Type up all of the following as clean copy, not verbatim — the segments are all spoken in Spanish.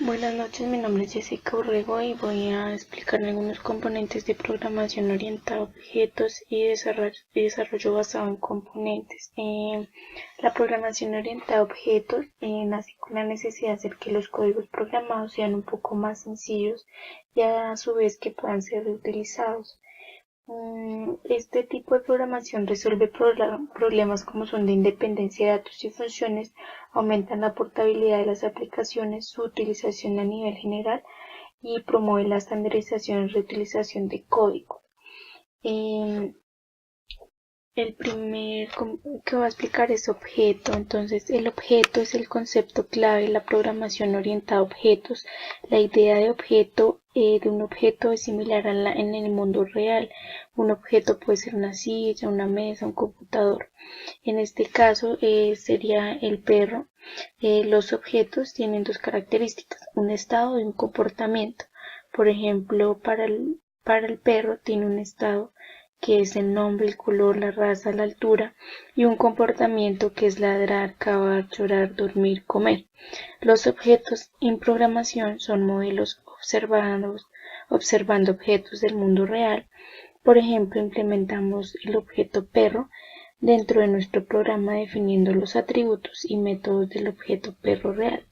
Buenas noches, mi nombre es Jessica Urrego y voy a explicar algunos componentes de programación orientada a objetos y desarrollo basado en componentes. La programación orientada a objetos nace con la necesidad de hacer que los códigos programados sean un poco más sencillos y a su vez que puedan ser reutilizados. Este tipo de programación resuelve problemas como son de independencia de datos y funciones, aumentan la portabilidad de las aplicaciones, su utilización a nivel general y promueve la estandarización y reutilización de código. El primer que voy a explicar es objeto. Entonces, el objeto es el concepto clave de la programación orientada a objetos. La idea de objeto, de un objeto es similar a en el mundo real. Un objeto puede ser una silla, una mesa, un computador. En este caso sería el perro. Los objetos tienen dos características, un estado y un comportamiento. Por ejemplo, para el perro tiene un estado que es el nombre, el color, la raza, la altura, y un comportamiento que es ladrar, cavar, llorar, dormir, comer. Los objetos en programación son modelos observando objetos del mundo real. Por ejemplo, implementamos el objeto perro dentro de nuestro programa definiendo los atributos y métodos del objeto perro real.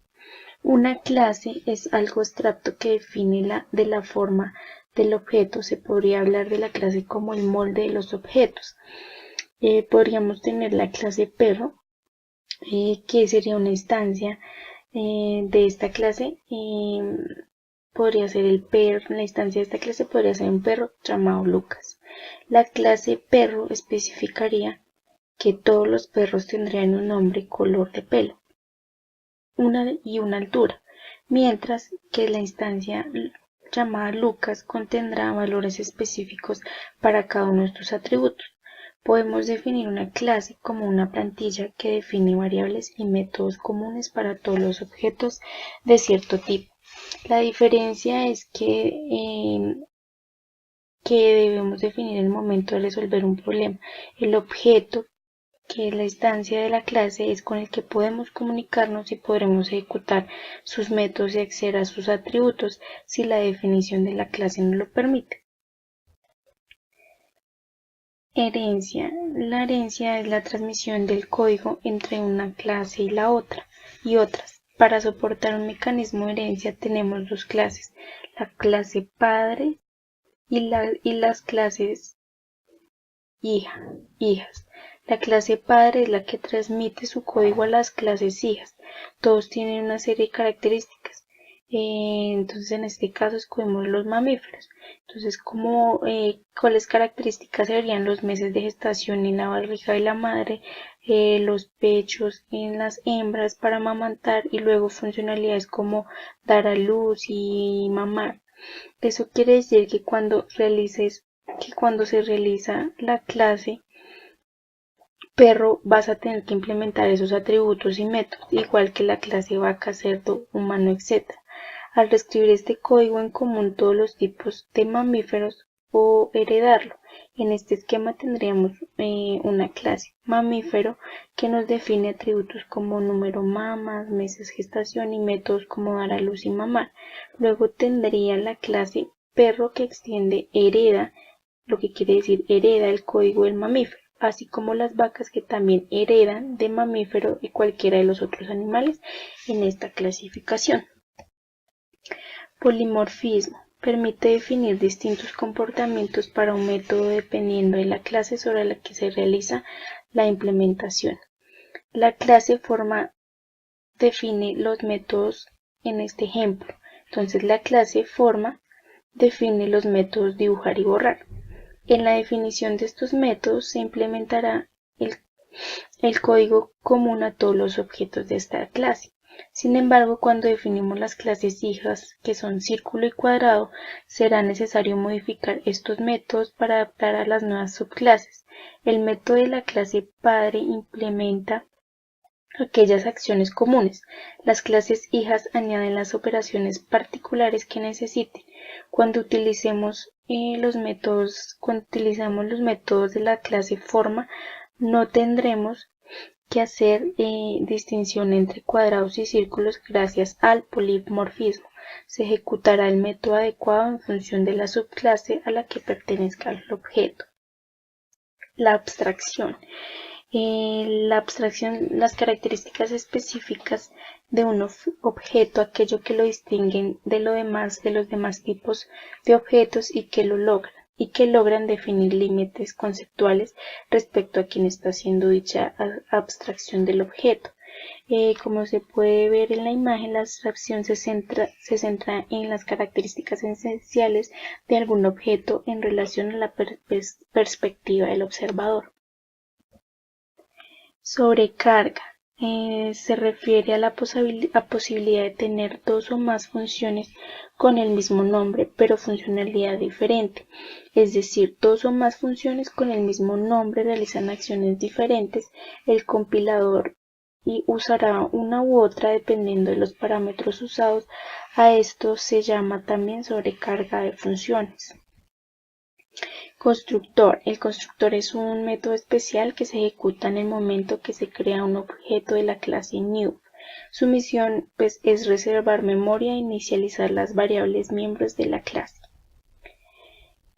Una clase es algo abstracto que define de la forma del objeto. Se podría hablar de la clase como el molde de los objetos. Podríamos tener la clase perro, que sería una instancia de esta clase. Podría ser el perro, la instancia de esta clase podría ser un perro llamado Lucas. La clase perro especificaría que todos los perros tendrían un nombre y color de pelo y una altura, mientras que la instancia llamada Lucas contendrá valores específicos para cada uno de estos atributos. Podemos definir una clase como una plantilla que define variables y métodos comunes para todos los objetos de cierto tipo. La diferencia es que debemos definir en el momento de resolver un problema. El objeto, que es la instancia de la clase, es con el que podemos comunicarnos y podremos ejecutar sus métodos y acceder a sus atributos si la definición de la clase nos lo permite. Herencia. La herencia es la transmisión del código entre una clase y la otra y otras. Para soportar un mecanismo de herencia tenemos dos clases, la clase padre y las clases hijas. La clase padre es la que transmite su código a las clases hijas. Todos tienen una serie de características. Entonces, en este caso, escogemos los mamíferos. Entonces, ¿cuáles características serían los meses de gestación en la barriga de la madre, los pechos en las hembras para amamantar y luego funcionalidades como dar a luz y mamar? Eso quiere decir que cuando se realiza la clase perro vas a tener que implementar esos atributos y métodos, igual que la clase vaca, cerdo, humano, etc. Al reescribir este código en común todos los tipos de mamíferos o heredarlo. En este esquema tendríamos una clase mamífero que nos define atributos como número mamas, meses gestación y métodos como dar a luz y mamar. Luego tendría la clase perro que extiende hereda, lo que quiere decir hereda el código del mamífero, así como las vacas que también heredan de mamífero y cualquiera de los otros animales en esta clasificación. Polimorfismo. Permite definir distintos comportamientos para un método dependiendo de la clase sobre la que se realiza la implementación. La clase forma define los métodos en este ejemplo. Entonces la clase forma define los métodos dibujar y borrar. En la definición de estos métodos se implementará el código común a todos los objetos de esta clase. Sin embargo, cuando definimos las clases hijas, que son círculo y cuadrado, será necesario modificar estos métodos para adaptar a las nuevas subclases. El método de la clase padre implementa aquellas acciones comunes. Las clases hijas añaden las operaciones particulares que necesiten. Cuando utilizamos los métodos de la clase forma, no tendremos que hacer distinción entre cuadrados y círculos gracias al polimorfismo. Se ejecutará el método adecuado en función de la subclase a la que pertenezca el objeto. La abstracción. Las características específicas de un objeto, aquello que lo distinguen de los demás tipos de objetos y que logran definir límites conceptuales respecto a quien está haciendo dicha abstracción del objeto. Como se puede ver en la imagen, la abstracción se centra en las características esenciales de algún objeto en relación a la perspectiva del observador. Sobrecarga. Se refiere a la posibilidad de tener dos o más funciones con el mismo nombre, pero funcionalidad diferente. Es decir, dos o más funciones con el mismo nombre realizan acciones diferentes. El compilador usará una u otra dependiendo de los parámetros usados. A esto se llama también sobrecarga de funciones. Constructor. El constructor es un método especial que se ejecuta en el momento que se crea un objeto de la clase new. Su misión es reservar memoria e inicializar las variables miembros de la clase.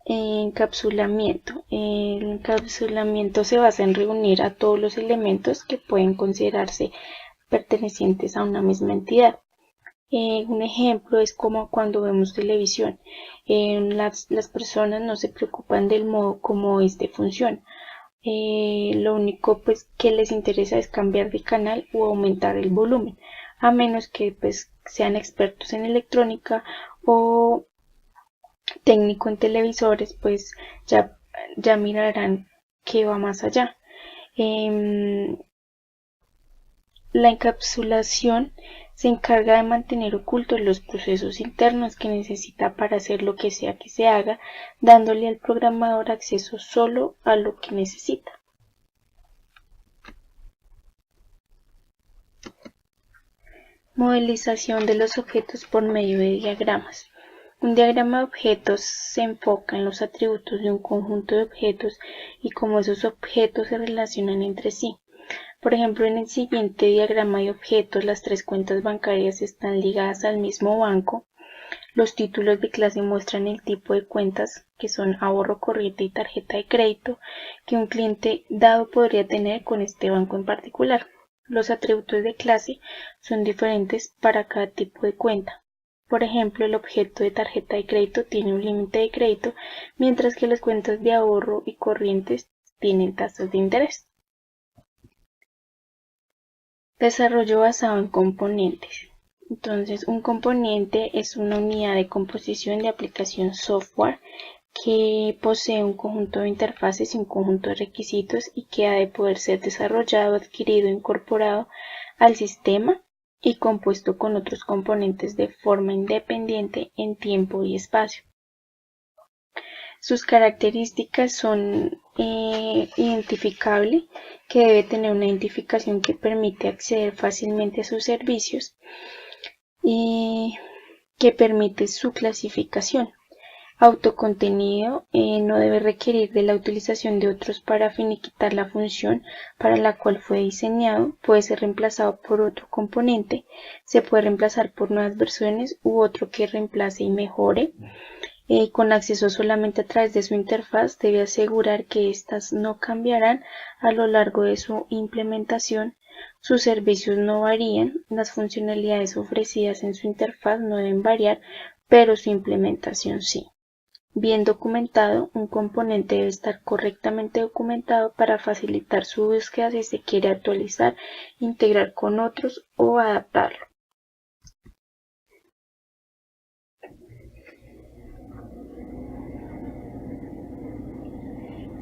Encapsulamiento. El encapsulamiento se basa en reunir a todos los elementos que pueden considerarse pertenecientes a una misma entidad. Un ejemplo es como cuando vemos televisión. Las personas no se preocupan del modo como este funciona. Lo único que les interesa es cambiar de canal o aumentar el volumen, a menos que sean expertos en electrónica o técnico en televisores, ya mirarán que va más allá. La encapsulación se encarga de mantener ocultos los procesos internos que necesita para hacer lo que sea que se haga, dándole al programador acceso solo a lo que necesita. Modelización de los objetos por medio de diagramas. Un diagrama de objetos se enfoca en los atributos de un conjunto de objetos y cómo esos objetos se relacionan entre sí. Por ejemplo, en el siguiente diagrama de objetos, las tres cuentas bancarias están ligadas al mismo banco. Los títulos de clase muestran el tipo de cuentas, que son ahorro corriente y tarjeta de crédito, que un cliente dado podría tener con este banco en particular. Los atributos de clase son diferentes para cada tipo de cuenta. Por ejemplo, el objeto de tarjeta de crédito tiene un límite de crédito, mientras que las cuentas de ahorro y corrientes tienen tasas de interés. Desarrollo basado en componentes. Entonces, un componente es una unidad de composición de aplicación software que posee un conjunto de interfaces y un conjunto de requisitos y que ha de poder ser desarrollado, adquirido, incorporado al sistema y compuesto con otros componentes de forma independiente en tiempo y espacio. Sus características son identificable, que debe tener una identificación que permite acceder fácilmente a sus servicios y que permite su clasificación. Autocontenido, no debe requerir de la utilización de otros para finiquitar la función para la cual fue diseñado, puede ser reemplazado por otro componente, se puede reemplazar por nuevas versiones u otro que reemplace y mejore. Con acceso solamente a través de su interfaz, debe asegurar que éstas no cambiarán a lo largo de su implementación. Sus servicios no varían, las funcionalidades ofrecidas en su interfaz no deben variar, pero su implementación sí. Bien documentado, un componente debe estar correctamente documentado para facilitar su búsqueda si se quiere actualizar, integrar con otros o adaptarlo.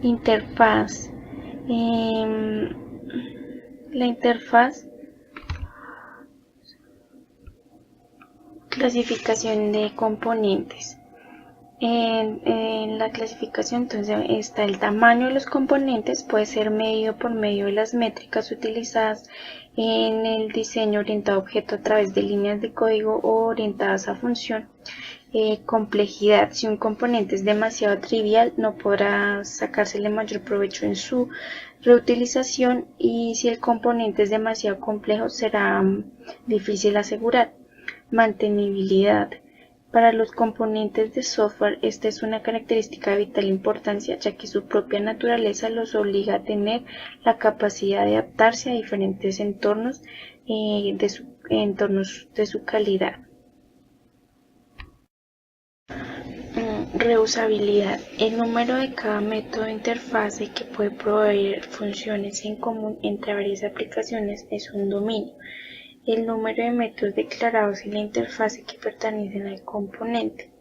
Interfaz. La interfaz, clasificación de componentes. En la clasificación entonces está el tamaño de los componentes, puede ser medido por medio de las métricas utilizadas en el diseño orientado a objeto a través de líneas de código o orientadas a función. Complejidad, si un componente es demasiado trivial no podrá sacársele mayor provecho en su reutilización, y si el componente es demasiado complejo será difícil asegurar. Mantenibilidad. Para los componentes de software, esta es una característica de vital importancia, ya que su propia naturaleza los obliga a tener la capacidad de adaptarse a diferentes entornos de su calidad. Reusabilidad. El número de cada método de interfase que puede proveer funciones en común entre varias aplicaciones es un dominio. El número de métodos declarados en la interfase que pertenecen al componente.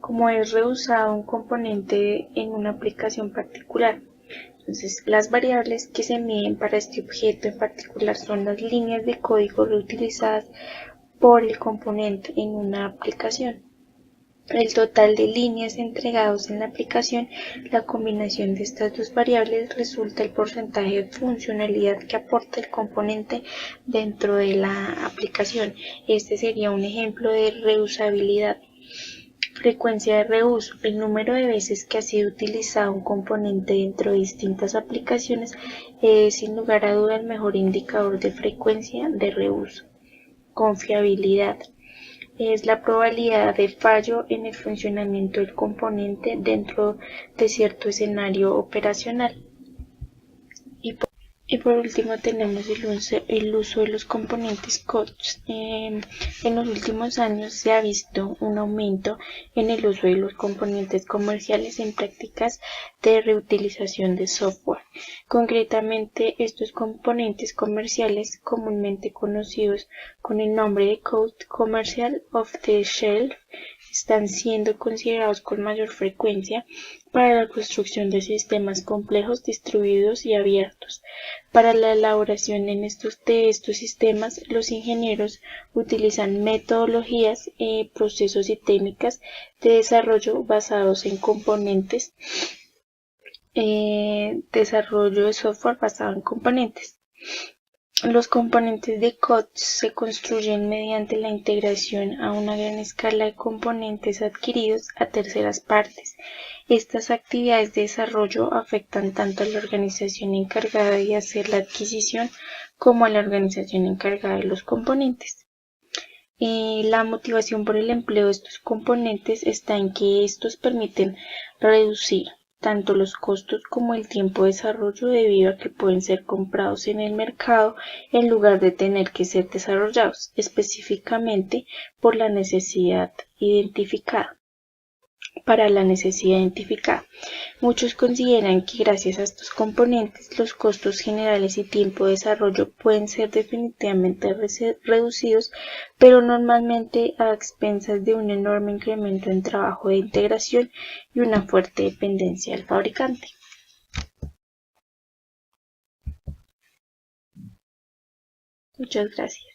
Como es reusado un componente en una aplicación particular. Entonces, las variables que se miden para este objeto en particular son las líneas de código reutilizadas por el componente en una aplicación. El total de líneas entregados en la aplicación, la combinación de estas dos variables resulta el porcentaje de funcionalidad que aporta el componente dentro de la aplicación. Este sería un ejemplo de reusabilidad. Frecuencia de reuso. El número de veces que ha sido utilizado un componente dentro de distintas aplicaciones es sin lugar a duda el mejor indicador de frecuencia de reuso. Confiabilidad. Es la probabilidad de fallo en el funcionamiento del componente dentro de cierto escenario operacional. Y por último tenemos el uso de los componentes COTS. En los últimos años se ha visto un aumento en el uso de los componentes comerciales en prácticas de reutilización de software. Concretamente, estos componentes comerciales, comúnmente conocidos con el nombre de Code Commercial off the Shelf, están siendo considerados con mayor frecuencia para la construcción de sistemas complejos, distribuidos y abiertos. Para la elaboración de estos sistemas, los ingenieros utilizan metodologías, procesos y técnicas de desarrollo basados en componentes, desarrollo de software basado en componentes. Los componentes de COTS se construyen mediante la integración a una gran escala de componentes adquiridos a terceras partes. Estas actividades de desarrollo afectan tanto a la organización encargada de hacer la adquisición como a la organización encargada de los componentes. La motivación por el empleo de estos componentes está en que estos permiten reducir tanto los costos como el tiempo de desarrollo, debido a que pueden ser comprados en el mercado en lugar de tener que ser desarrollados específicamente para la necesidad identificada. Muchos consideran que gracias a estos componentes los costos generales y tiempo de desarrollo pueden ser definitivamente reducidos, pero normalmente a expensas de un enorme incremento en trabajo de integración y una fuerte dependencia del fabricante. Muchas gracias.